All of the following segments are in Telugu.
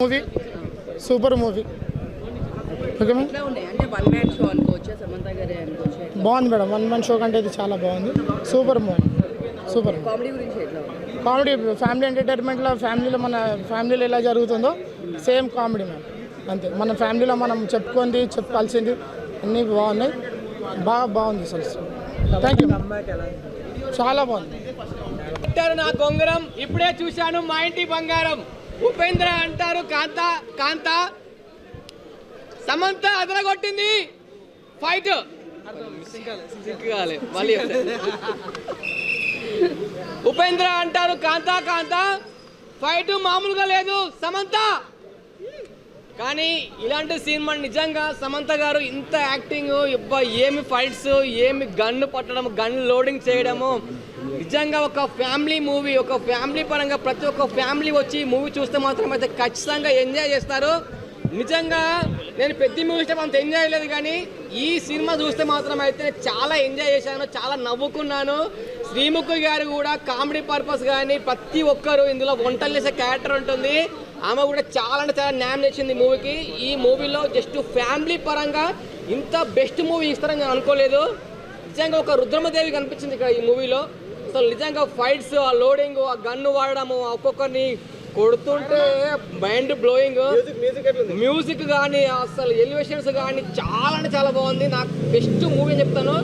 Movie super movie. Okay madam, బాగుంది మేడం. వన్ మ్యాన్ షో కంటే ఇది చాలా బాగుంది. Super movie, super. Comedy family ఎంటర్టైన్మెంట్లో మన ఫ్యామిలీలో ఎలా జరుగుతుందో సేమ్ కామెడీ మేడం. అంతే, మన ఫ్యామిలీలో మనం చెప్పాల్సింది అన్నీ బాగున్నాయి. బాగుంది సార్. Thank you. చాలా బాగుంది. నా గొంగరం ఇప్పుడే చూశాను. మా ఇంటి బంగారం. ఉపేంద్ర అంటారు కాంత. సమంత అదరగొట్టింది ఫైట్. ఉపేంద్ర అంటారు కాంత ఫైట్ మామూలుగా లేదు సమంత. కానీ ఇలాంటి సినిమా నిజంగా సమంత గారు ఇంత యాక్టింగ్, ఏమి ఫైట్స్, ఏమి గన్ను పట్టడం, గన్ లోడింగ్ చేయడము, నిజంగా ఒక ఫ్యామిలీ మూవీ. ఒక ఫ్యామిలీ పరంగా ప్రతి ఒక్క ఫ్యామిలీ వచ్చి మూవీ చూస్తే మాత్రం అయితే ఖచ్చితంగా ఎంజాయ్ చేస్తారు. నిజంగా నేను పెద్ద మూవీ ఇష్టం అంత ఎంజాయ్ చేయలేదు, కానీ ఈ సినిమా చూస్తే మాత్రం అయితే చాలా ఎంజాయ్ చేశాను, చాలా నవ్వుకున్నాను. శ్రీముఖి గారు కూడా కామెడీ పర్పస్ కానీ ప్రతి ఒక్కరు ఇందులో వంటలు చేసే క్యారెక్టర్ ఉంటుంది. ఆమె కూడా చాలా అంటే చాలా న్యాయం చేసింది మూవీకి. ఈ మూవీలో జస్ట్ ఫ్యామిలీ పరంగా ఇంత బెస్ట్ మూవీ ఇస్తారని నేను అనుకోలేదు. నిజంగా ఒక రుద్రమదేవి కనిపించింది ఇక్కడ ఈ మూవీలో. అసలు నిజంగా ఫైట్స్, ఆ లోడింగ్, ఆ గన్ను వాడడము, ఒక్కొక్కరిని కొడుతుంటే మైండ్ బ్లోయింగ్. మ్యూజిక్ కానీ అసలు ఎలివేషన్స్ కానీ చాలా అంటే చాలా బాగుంది. నాకు బెస్ట్ మూవీ అని చెప్తాను.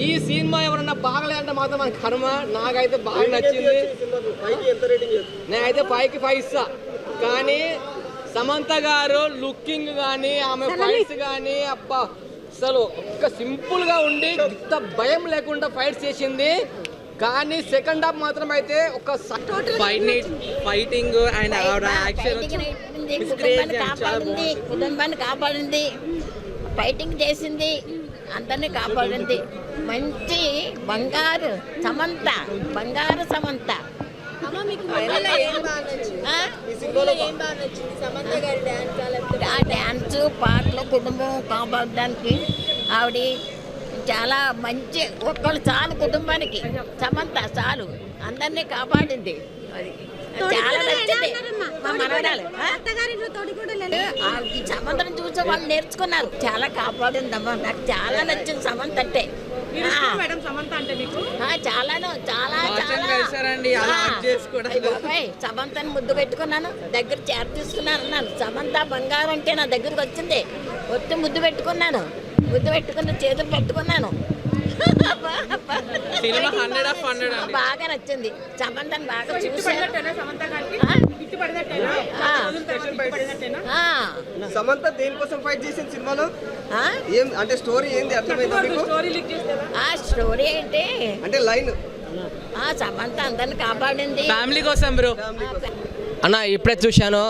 ఈ సినిమా ఎవరన్నా బాగలేదంటే మాత్రం మన కర్మ. నాకైతే బాగా నచ్చింది. నేనైతే 5కి 5 ఇస్తా. కానీ సమంత గారు లుకింగ్ కానీ, ఆమె ఫైట్స్ కానీ, అబ్బా అసలు ఒక్క సింపుల్ గా ఉండి ఇంత భయం లేకుండా ఫైట్స్ చేసింది. కానీ సెకండ్ హాఫ్ మాత్రం అయితే ఒక ఫైటింగ్ అండ్ కుటుంబాన్ని కాపాడింది, ఫైటింగ్ చేసింది, అందరినీ కాపాడింది. మంచి బంగారు సమంత. ఆ డ్యాన్స్, పాటలు, కుటుంబం కాపాడడానికి ఆవిడ చాలా మంచి. ఒక్కళ్ళు చాలు కుటుంబానికి. సమంత చాలు, అందరినీ కాపాడింది. అది చాలా నచ్చింది. మా మనవరాలు ఈ సమంతను చూసి వాళ్ళు నేర్చుకున్నారు. చాలా కాపాడిందమ్మా. నాకు చాలా నచ్చింది సమంత అంటే. చాలాను చాలా సమంతను ముద్దు పెట్టుకున్నాను, దగ్గర చేర తీసుకున్నాను అన్నాను. సమంత బంగారం అంటే నా దగ్గరకు వచ్చింది. వచ్చి ముద్దు పెట్టుకున్నాను, చేతులు పెట్టుకున్నాను. బాగా నచ్చింది. సమంతను బాగా సమంత దేనికోసం ఫైట్ చేసింది సినిమాలో? అంటే స్టోరీ ఏంది? స్టోరీ ఏంటి అంటే లైన్ సమంత అందరిని కాపాడింది ఫ్యామిలీ కోసం. బ్రో అన్న ఇప్పుడే చూశాను.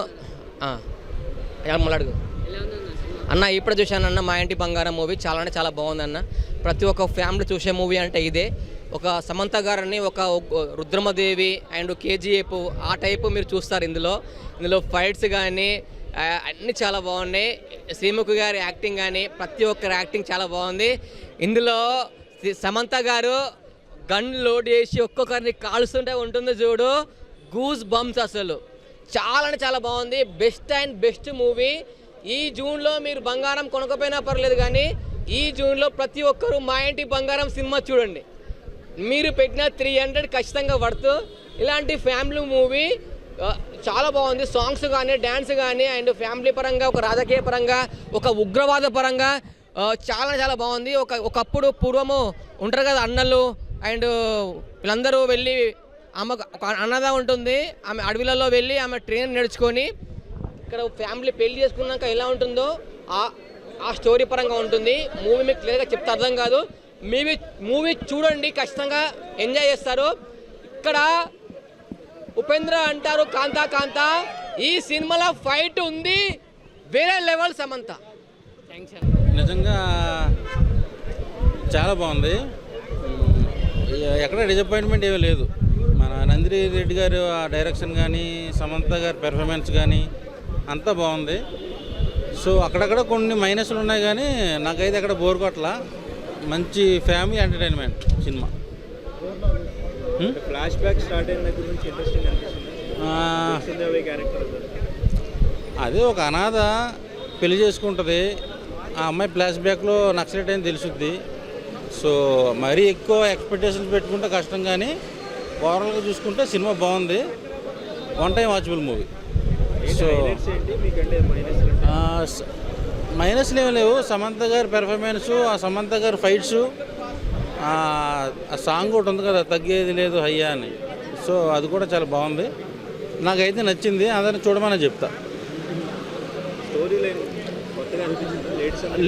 అడుగు అన్న, ఇప్పుడే చూశాను అన్న మా ఇంటి బంగారం మూవీ. చాలా అంటే చాలా బాగుంది అన్న. ప్రతి ఒక్క ఫ్యామిలీ చూసే మూవీ అంటే ఇదే. ఒక సమంత గారిని, ఒక రుద్రమదేవి అండ్ కేజీఎఫ్ ఆ టైపు మీరు చూస్తారు ఇందులో ఫైట్స్ కానీ అన్నీ చాలా బాగున్నాయి. శ్రీముఖి గారి యాక్టింగ్ కానీ ప్రతి ఒక్కరి యాక్టింగ్ చాలా బాగుంది. ఇందులో సమంత గారు గన్ లోడ్ చేసి ఒక్కొక్కరిని కాలుస్తుంటే ఉంటుంది చూడు, గూస్ బంప్స్. అసలు చాలా అంటే చాలా బాగుంది. Best movie. ఈ జూన్లో మీరు బంగారం కొనకపోయినా పర్లేదు, కానీ ఈ జూన్లో ప్రతి ఒక్కరూ మా ఇంటి బంగారం సినిమా చూడండి. మీరు పెట్టిన 300 ఖచ్చితంగా పడుతూ. ఇలాంటి ఫ్యామిలీ మూవీ చాలా బాగుంది. సాంగ్స్ కానీ, డ్యాన్స్ కానీ, అండ్ ఫ్యామిలీ పరంగా, ఒక రాజకీయ పరంగా, ఒక ఉగ్రవాద పరంగా చాలా బాగుంది. ఒకప్పుడు పూర్వము ఉంటారు కదా అన్నలు, అండ్ వీళ్ళందరూ వెళ్ళి ఆమె ఒక అన్నదా ఉంటుంది, ఆమె అడవిలలో వెళ్ళి ఆమె ట్రైన్ నడుచుకొని ఇక్కడ ఫ్యామిలీ పెళ్లి చేసుకున్నాక ఎలా ఉంటుందో ఆ స్టోరీ పరంగా ఉంటుంది. మూవీ మీకు క్లియర్గా చెప్తే అర్థం కాదు. మూవీ చూడండి, ఖచ్చితంగా ఎంజాయ్ చేస్తారు. ఇక్కడ ఉపేంద్ర అంటారు కాంత. ఈ సినిమాలో ఫైట్ ఉంది, వేరే లెవెల్. సమంత నిజంగా చాలా బాగుంది. ఎక్కడ డిసప్పాయింట్మెంట్ ఏమీ లేదు. మన నందిని రెడ్డి గారు ఆ డైరెక్షన్ కానీ, సమంత గారి పెర్ఫార్మెన్స్ కానీ అంతా బాగుంది. సో అక్కడక్కడ కొన్ని మైనస్లు ఉన్నాయి, కానీ నాకైతే అక్కడ బోర్ కొట్టలా. మంచి family entertainment cinema. Flash back start అయిన దగ్గర నుంచి ఇంట్రెస్టింగ్ అనిపిస్తుంది. అదే ఒక అనాథ పెళ్లి చేసుకుంటుంది, ఆ అమ్మాయి ఫ్లాష్ బ్యాక్లో నక్సలైట్ అని తెలుసుద్ది. సో మరీ ఎక్కువ ఎక్స్పెక్టేషన్స్ పెట్టుకుంటే కష్టం, కానీ ఓవరాల్గా చూసుకుంటే సినిమా బాగుంది, one time watchable movie. So మైనస్లు ఏమి లేవు. సమంత గారి పెర్ఫార్మెన్సు, ఆ సమంత గారి ఫైట్సు, ఆ సాంగ్ ఒకటి ఉంది కదా, తగ్గేది లేదు హయ్యా అని. సో అది కూడా చాలా బాగుంది, నాకైతే నచ్చింది. అందరిని చూడమని చెప్తా.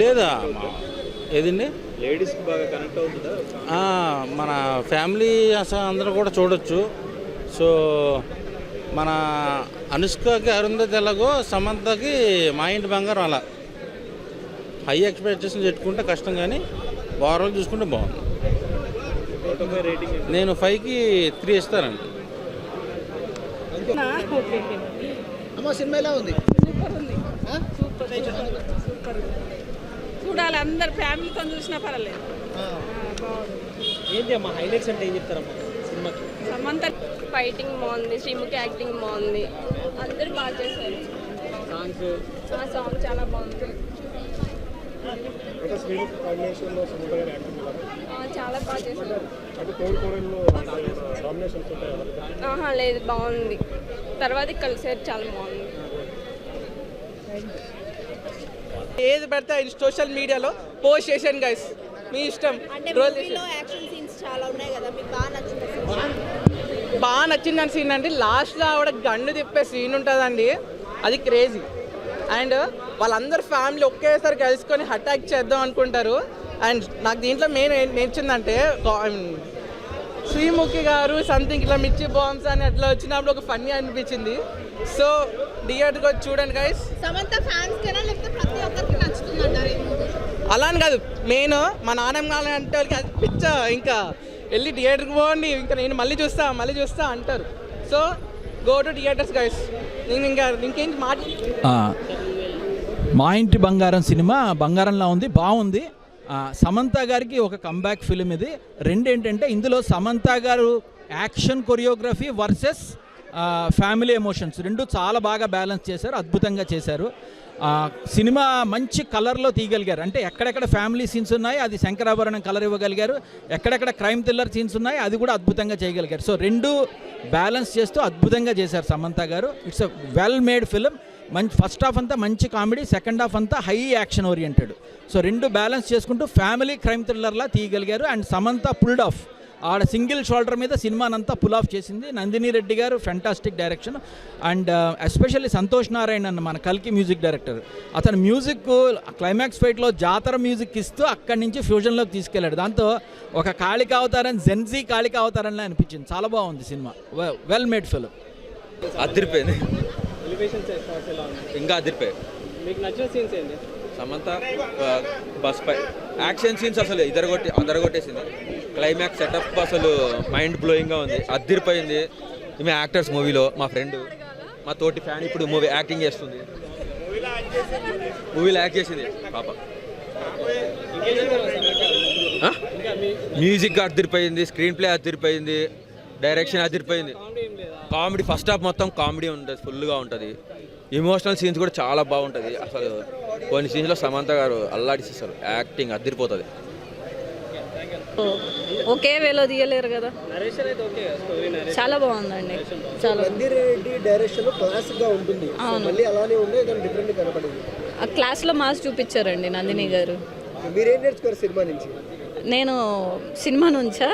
లేదా ఏదండి లేడీస్కి బాగా కనెక్ట్ అవుతుందా? మన ఫ్యామిలీ అసలు అందరూ కూడా చూడొచ్చు. సో మన అనుష్కకి అరుంధతి ఎలాగో సమంతకి మా ఇంటి బంగారం అలా హై ఎక్స్పెక్టేషన్ పెట్టుకుంటే కష్టం, కానీ ఓవరాల్ చూసుకుంటే బాగుంది. నేను 5కి 3 ఇస్తానండి. సినిమా ఎలా ఉంది? చూడాలి, అందరు ఫ్యామిలీతో చూసినా పర్వాలేదు. ఏంటి అమ్మా హైలైట్స్ అంటే ఏం చెప్తారమ్మా సినిమాకి? సమంత ఫైటింగ్ బాగుంది, శ్రీముఖి యాక్టింగ్ బాగుంది, అందరూ బాగా చేశారు. సాంగ్ చాలా బాగుంది, చాలా బాగా చేశారు. లేదు, బాగుంది. తర్వాత కలిసారు, చాలా బాగుంది. ఏది పెడితే సోషల్ మీడియాలో పోస్ట్ చేశాను గైస్, మీ ఇష్టం. యాక్షన్ సీన్స్ చాలా ఉన్నాయి కదా, మీకు బాగా నచ్చింది? బాగా నచ్చిన సీన్ అంటే లాస్ట్లో ఆవిడ గండు తిప్పే సీన్ ఉంటుందండి, అది క్రేజీ. అండ్ వాళ్ళందరూ ఫ్యామిలీ ఒకేసారి కలుసుకొని అటాక్ చేద్దాం అనుకుంటారు. అండ్ నాకు దీంట్లో మెయిన్ నచ్చిందంటే శ్రీముఖి గారు సంథింగ్ ఇట్లా మిర్చి బాంబ్స్ అని అట్లా వచ్చినప్పుడు ఒక ఫన్నీ అనిపించింది. సో థియేటర్కి వచ్చి చూడండి గైస్. సమంత ఫ్యాన్స్ కన్నా లేకపోతే ప్రతి ఒక్కరికి నచ్చుతుంది అంటారు? అలా అని కాదు, మెయిన్ మా నాన్నమ్మ అంటే వాళ్ళకి అది పిచ్చ, ఇంకా వెళ్ళి థియేటర్కి పోండి, ఇంకా నేను మళ్ళీ చూస్తా అంటారు. So go to theatres guys. నేను ఇంకేంటి మాట. మా ఇంటి బంగారం సినిమా బంగారంలా ఉంది, బాగుంది. సమంత గారికి ఒక కంబ్యాక్ ఫిలిం ఇది. రెండు ఏంటంటే ఇందులో సమంత గారు action choreography versus family emotions రెండు చాలా బాగా బ్యాలెన్స్ చేశారు, అద్భుతంగా చేశారు. సినిమా మంచి కలర్లో తీయగలిగారు. అంటే ఎక్కడెక్కడ ఫ్యామిలీ సీన్స్ ఉన్నాయి అది శంకరాభరణం కలర్ ఇవ్వగలిగారు, ఎక్కడెక్కడ క్రైమ్ థ్రిల్లర్ సీన్స్ ఉన్నాయి అది కూడా అద్భుతంగా చేయగలిగారు. సో రెండు బ్యాలెన్స్ చేస్తూ అద్భుతంగా చేశారు సమంత గారు. It's a well made film. మంచి ఫస్ట్ హాఫ్ అంతా మంచి కామెడీ, సెకండ్ హాఫ్ అంతా హై యాక్షన్ ఓరియంటెడ్. సో రెండు బ్యాలెన్స్ చేసుకుంటూ ఫ్యామిలీ క్రైమ్ థ్రిల్లర్లా తీయగలిగారు. అండ్ సమంత పుల్డ్ ఆఫ్, ఆడ సింగిల్ షోల్డర్ మీద సినిమానంతా పుల్ ఆఫ్ చేసింది. నందిని రెడ్డి గారు fantastic direction. And especially Santosh Narayan అన్న మన కల్కి మ్యూజిక్ డైరెక్టర్, అతను మ్యూజిక్ క్లైమాక్స్ ఫైట్లో జాతర మ్యూజిక్ ఇస్తూ అక్కడి నుంచి ఫ్యూజన్లోకి తీసుకెళ్ళాడు. దాంతో ఒక కాళిక అవతారం, జెన్జీ కాళిక అవతారంలా అనిపించింది. చాలా బాగుంది సినిమా, వెల్ మేడ్ ఫిలిం. అదిరిపోయింది, ఇంకా అదిరిపోయాయి. మీకు నచ్చిన సీన్స్ ఏంటి? సమంత బస్ పై యాక్షన్ సీన్స్ అసలు అదరగొట్టేసింది. క్లైమాక్స్ సెటప్ అసలు మైండ్ బ్లోయింగ్గా ఉంది, అదిరిపోయింది. ఈమె యాక్టర్స్ మూవీలో మా ఫ్రెండ్, మా తోటి ఫ్యాన్ ఇప్పుడు మూవీ యాక్టింగ్ చేస్తుంది, మూవీలో యాక్ట్ చేసింది పాప. మ్యూజిక్ అదిరిపోయింది, స్క్రీన్ ప్లే అదిరిపోయింది, డైరెక్షన్ అదిరిపోయింది. కామెడీ ఫస్ట్ హాఫ్ మొత్తం కామెడీ ఉంటుంది, ఫుల్గా ఉంటుంది. ఎమోషనల్ సీన్స్ కూడా చాలా బాగుంటుంది. అసలు కొన్ని సీన్స్లో సమంత గారు అల్లాడిస్తారు, యాక్టింగ్ అదిరిపోతుంది. ఒకే వేలో తీయలేరు కదా, చాలా బాగుందండి. చాలా నందిరెడ్డి డైరెక్షన్ క్లాసిక్గా ఉంటుంది, మళ్ళీ అలానే ఉంది, డిఫరెంట్ కనపడింది. ఆ క్లాస్లో మాస్ చూపించారండి నందిని గారు. మీరేం నేర్చుకోరు సినిమా నుంచి? నేను సినిమా నుంచా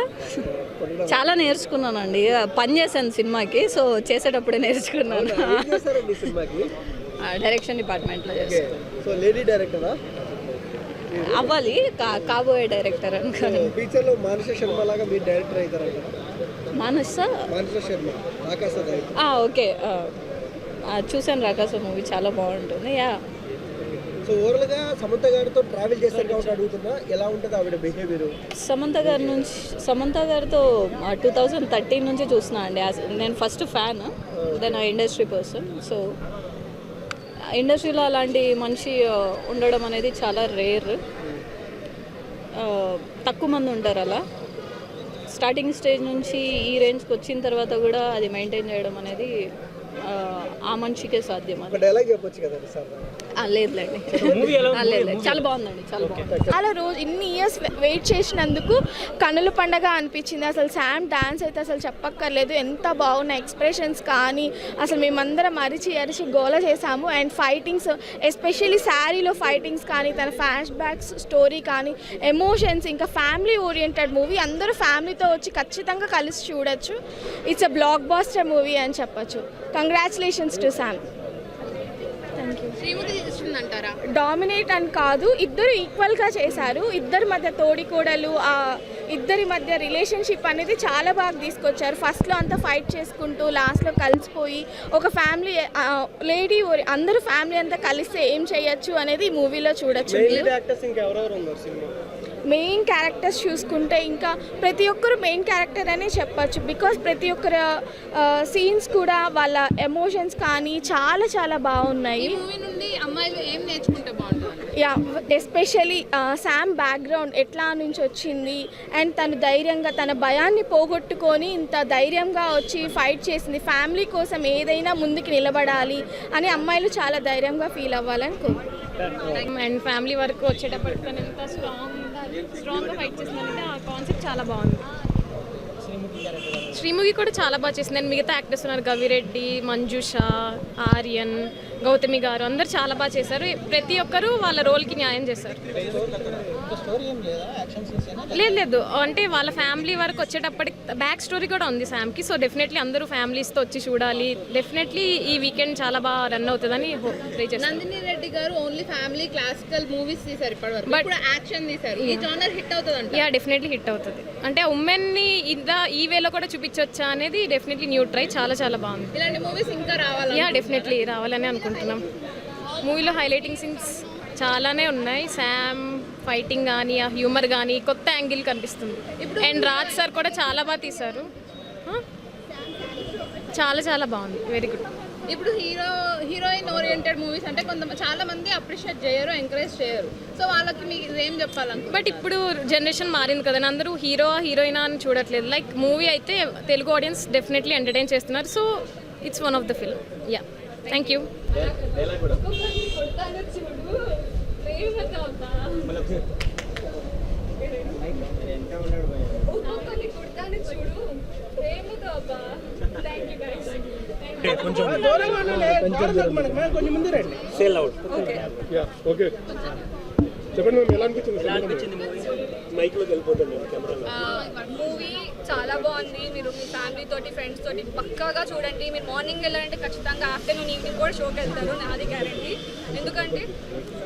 చాలా నేర్చుకున్నానండి, పని చేశాను సినిమాకి. సో చేసేటప్పుడే నేర్చుకున్నాను. డైరెక్షన్ డిపార్ట్మెంట్లో చేస్తాను. సో లేడీ డైరెక్టరా అవ్వాలి, కాబోయే డైరెక్టర్ అనుకోని. ఫ్యూచర్లో మానస శర్మ లాగా మీరు డైరెక్టర్ అవుతారంట. మానస శర్మ, రాకాస ఓకే, చూసాను రాకాస మూవీ, చాలా బాగుంటుంది. యా. సో ఓవరాల్గా సమంత గారితో ట్రావెల్ చేస్తారు కాబట్టి అడుగుతున్నా, ఎలా ఉంటుంది ఆవిడ బిహేవియర్? సమంత గారితో 2013 నుంచి చూస్తున్నా అండి. నేను first fan, then industry person. So ఇండస్ట్రీలో అలాంటి మనిషి ఉండడం అనేది చాలా రేర్, తక్కువ మంది ఉంటారు అలా. స్టార్టింగ్ స్టేజ్ నుంచి ఈ రేంజ్కి వచ్చిన తర్వాత కూడా అది మెయింటైన్ చేయడం అనేది ఆ మనిషికే సాధ్యం అది. డైలాగ్ చెప్పొచ్చు కదా సార్. లేదులేండి, లేదు, చాలా బాగుందండి, చాలా బాగుంది. చాలా రోజు ఇన్ని ఇయర్స్ వెయిట్ చేసినందుకు కన్నుల పండగ అనిపించింది. అసలు శామ్ డాన్స్ అయితే అసలు చెప్పక్కర్లేదు, ఎంత బాగున్నాయి ఎక్స్ప్రెషన్స్ కానీ, అసలు మేమందరం అరిచి గోల చేసాము. అండ్ ఫైటింగ్స్, ఎస్పెషల్లీ శారీలో ఫైటింగ్స్ కానీ, తన ఫ్లాష్ బ్యాక్స్ స్టోరీ కానీ, ఎమోషన్స్, ఇంకా ఫ్యామిలీ ఓరియంటెడ్ మూవీ. అందరూ ఫ్యామిలీతో వచ్చి ఖచ్చితంగా కలిసి చూడొచ్చు. It's a blockbuster movie అని చెప్పొచ్చు. Congratulations to Sam. డామినేట్ అని కాదు, ఇద్దరు ఈక్వల్గా చేశారు. ఇద్దరి మధ్య తోడికోడలు, ఇద్దరి మధ్య రిలేషన్షిప్ అనేది చాలా బాగా తీసుకొచ్చారు. ఫస్ట్లో అంతా ఫైట్ చేసుకుంటూ లాస్ట్లో కలిసిపోయి ఒక ఫ్యామిలీ లేడీ అందరూ ఫ్యామిలీ అంతా కలిస్తే ఏం చేయొచ్చు అనేది ఈ మూవీలో చూడొచ్చు. మెయిన్ క్యారెక్టర్స్ చూసుకుంటే ఇంకా ప్రతి ఒక్కరు మెయిన్ క్యారెక్టర్ అనే చెప్పచ్చు. బికాస్ ప్రతి ఒక్కరు సీన్స్ కూడా వాళ్ళ ఎమోషన్స్ కానీ చాలా చాలా బాగున్నాయి. యా, ఎస్పెషలీ శామ్ బ్యాక్గ్రౌండ్ ఎట్లా నుంచి వచ్చింది అండ్ తను ధైర్యంగా తన భయాన్ని పోగొట్టుకొని ఇంత ధైర్యంగా వచ్చి ఫైట్ చేసింది. ఫ్యామిలీ కోసం ఏదైనా ముందుకు నిలబడాలి అని అమ్మాయిలు చాలా ధైర్యంగా ఫీల్ అవ్వాలని కోరుకుంటున్నాను. అండ్ ఫ్యామిలీ వరకు వచ్చేటప్పటికి తను ఎంత స్ట్రాంగ్గా ఫైట్ చేసిందంటే ఆ కాన్సెప్ట్ చాలా బాగుంది. శ్రీముఖి కూడా చాలా బాగా చేసింది. అండ్ మిగతా యాక్టర్స్ ఉన్నారు, గవిరెడ్డి, మంజుష, ఆర్యన్, గౌతమి గారు, అందరు చాలా బాగా చేశారు. ప్రతి ఒక్కరు వాళ్ళ రోల్కి న్యాయం చేశారు. లేదు, అంటే వాళ్ళ ఫ్యామిలీ వరకు వచ్చేటప్పటికి బ్యాక్ స్టోరీ కూడా ఉంది శామ్కి. సో డెఫినెట్లీ అందరూ ఫ్యామిలీస్తో వచ్చి చూడాలి. డెఫినెట్లీ ఈ వీకెండ్ చాలా బాగా రన్ అవుతుందని ప్రే చేస్తాను. నందిని రెడ్డి గారు ఓన్లీ ఫ్యామిలీ క్లాసికల్ మూవీస్ తీశారు ఇప్పటివరకు, బట్ యాక్షన్ తీశారు. ఈ జానర్ హిట్ అవుతుంది. యా, డెఫినెట్లీ హిట్ అవుతుంది. అంటే ఉమెన్ని ఈ వేలో కూడా చూపించవచ్చా అనేది డెఫినెట్లీ న్యూ ట్రై. చాలా చాలా బాగుంది. ఇలాంటి మూవీస్ ఇంకా రావాలి. యా, డెఫినెట్లీ రావాలని అనుకుంటున్నాం. మూవీలో హైలైటింగ్ సీన్స్ చాలానే ఉన్నాయి. శామ్ ఫైటింగ్ కానీ, ఆ హ్యూమర్ కానీ కొత్త యాంగిల్ కనిపిస్తుంది. అండ్ రాజ్ సార్ కూడా చాలా బాగా తీశారు. చాలా చాలా బాగుంది, వెరీ గుడ్. ఇప్పుడు హీరోయిన్ ఓరియంటెడ్ మూవీస్ అంటే చాలా మంది అప్రిషియేట్ చేయరు, ఎంకరేజ్ చేయరు. సో వాళ్ళకి మీకు ఏం చెప్పాలని? బట్ ఇప్పుడు జనరేషన్ మారింది కదండి, అందరూ హీరోయినా అని చూడట్లేదు. లైక్ మూవీ అయితే తెలుగు ఆడియన్స్ డెఫినెట్లీ ఎంటర్టైన్ చేస్తున్నారు. So it's one of the film. Yeah, thank you. Movie చాలా బాగుంది. మీరు మీ ఫ్యామిలీ తోటి, ఫ్రెండ్స్ తోటి పక్కాగా చూడండి. మీరు మార్నింగ్ వెళ్ళాలంటే ఖచ్చితంగా ఆఫ్టర్నూన్, ఈవినింగ్ కూడా షోకి వెళ్తారు, నాది గ్యారంటీ. ఎందుకంటే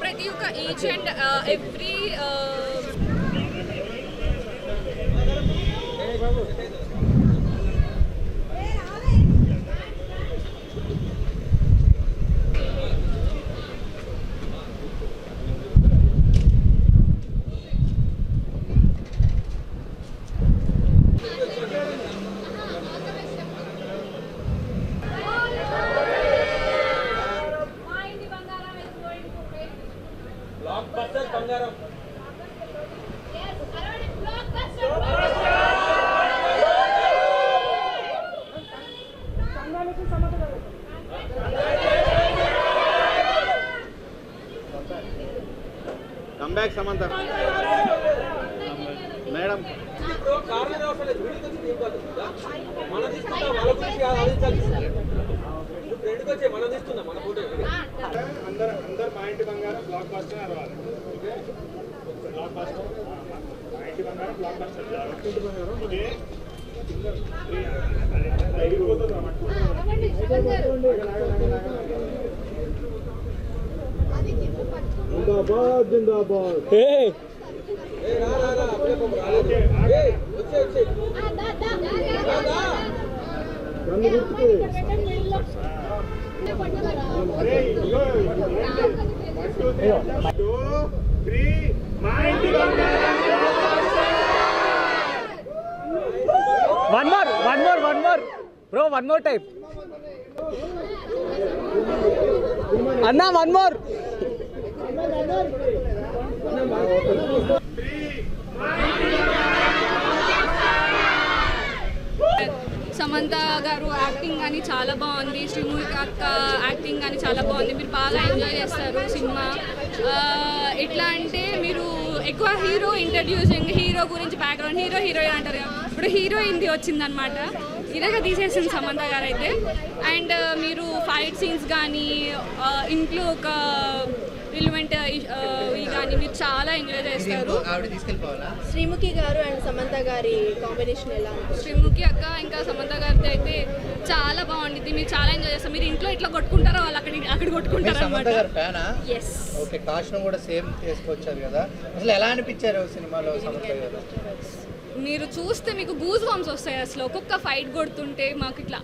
ప్రతి ఒక్క each and every comeback Samantha madam. అందరు మా ఇంటి బంగారం బ్లాక్ బస్టర్ రావాలి. బ్లాక్ బస్టర్ మా ఇంటి బంగారం బ్లాక్ బస్టర్ జిందాబాద్ జిందాబాద్. One more. Bro, one more time. Anna, one more. Samantha గారు యాక్టింగ్ కానీ చాలా బాగుంది, శ్రీముఖి అక్క యాక్టింగ్ కానీ చాలా బాగుంది. మీరు బాగా ఎంజాయ్ చేస్తారు సినిమా. ఎట్లా అంటే మీరు ఎక్కువ హీరో ఇంట్రడ్యూసింగ్, హీరో గురించి బ్యాక్గ్రౌండ్, హీరోయిన్ అంటారు కదా, ఇప్పుడు హీరోయిన్ది వచ్చిందనమాట. ఇలాగ తీసేసింది సమంత గారు అయితే. అండ్ మీరు ఫైట్ సీన్స్ కానీ ఇంట్లో ఒక రిలవెంట్ కానీ మీరు చాలా ఎంజాయ్ చేస్తారు. శ్రీముఖి గారు అండ్ సమంత గారి కాంబినేషన్ ఎలా? శ్రీముఖి అక్క ఇంకా సమంత గారిది అయితే చాలా బాగుంటుంది. మీరు చాలా ఎంజాయ్ చేస్తారు. మీరు ఇంట్లో ఇట్లా కొట్టుకుంటారో వాళ్ళు అక్కడ కొట్టుకుంటారు అనమాట. ఎస్. ఓకే, కాస్ట్యూమ్ కూడా సేమ్ తీసుకొచ్చారు కదా, అసలు ఎలా అనిపించారు సినిమాలో సమంత గారు? మీరు చూస్తే మీకు గూజ్ బాంబ్స్ వస్తాయి. అసలు ఒక్కొక్క ఫైట్ కొడుతుంటే మాకు ఇట్లా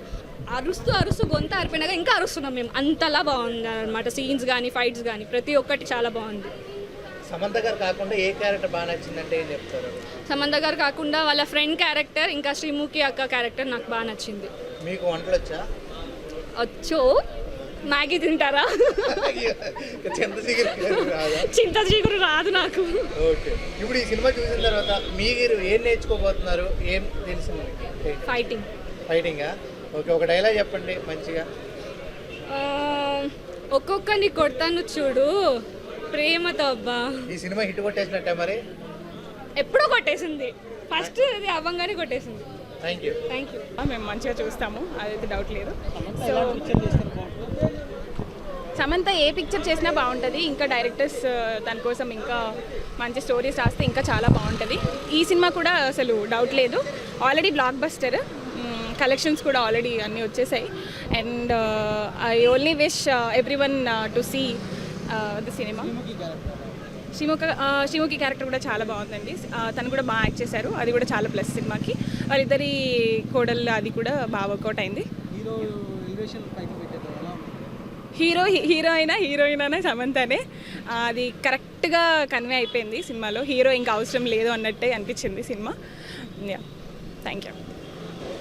అరుస్తూ గొంత ఆరిపోయినాక ఇంకా అరుస్తున్నాం మేము. అంతలా బాగుంది అనమాట. సీన్స్ కానీ ఫైట్స్ కానీ ప్రతి ఒక్కటి చాలా బాగుంది. సమంత గారు కాకుండా ఏ క్యారెక్టర్ బాగా నచ్చిందంటే ఏం చెప్తారు? సమంత గారు కాకుండా వాళ్ళ ఫ్రెండ్ క్యారెక్టర్ ఇంకా శ్రీముఖి అక్క క్యారెక్టర్ నాకు బాగా నచ్చింది. మీకు వంటలు వచ్చా? వచ్చో. మ్యాగీ తింటారా? చింత చిగురు రాదు నాకు. ఓకే, ఇప్పుడు ఈ సినిమా చూసిన తర్వాత మీరు ఏం నేర్చుకోబోతున్నారు? ఏం తెలిసింది? ఫైటింగా? ఓకే, ఒక డైలాగ్ చెప్పండి మంచిగా. ఒక్కొక్కరిని కొడతాను చూడు ప్రేమతో. అబ్బా, ఈ సినిమా హిట్ కొట్టేసినట్టే మరి? ఎప్పుడో కొట్టేసింది, ఫస్ట్ ఇది అవ్వంగానే కొట్టేసింది. Thank you. మేము మంచిగా చూస్తాము, అదైతే డౌట్ లేదు. సో సమంత ఏ పిక్చర్ చేసినా బాగుంటుంది. ఇంకా డైరెక్టర్స్ దానికోసం ఇంకా మంచి స్టోరీస్ రాస్తే ఇంకా చాలా బాగుంటుంది. ఈ సినిమా కూడా అసలు డౌట్ లేదు. ఆల్రెడీ బ్లాక్ బస్టర్, కలెక్షన్స్ కూడా ఆల్రెడీ అన్నీ వచ్చేసాయి. And I only wish everyone to see the cinema. Sreemukhi character కూడా చాలా బాగుందండి. తను కూడా బాగా యాక్ట్ చేశారు, అది కూడా చాలా ప్లస్ సినిమాకి. వాళ్ళిద్దరి కోడళ్ళు అది కూడా బాగా వర్కౌట్ అయింది. హీరోయిన్ అయినా సమంతనే, అది కరెక్ట్గా కన్వే అయిపోయింది సినిమాలో. హీరో ఇంకా అవసరం లేదు అన్నట్టే అనిపించింది సినిమా. Thank you.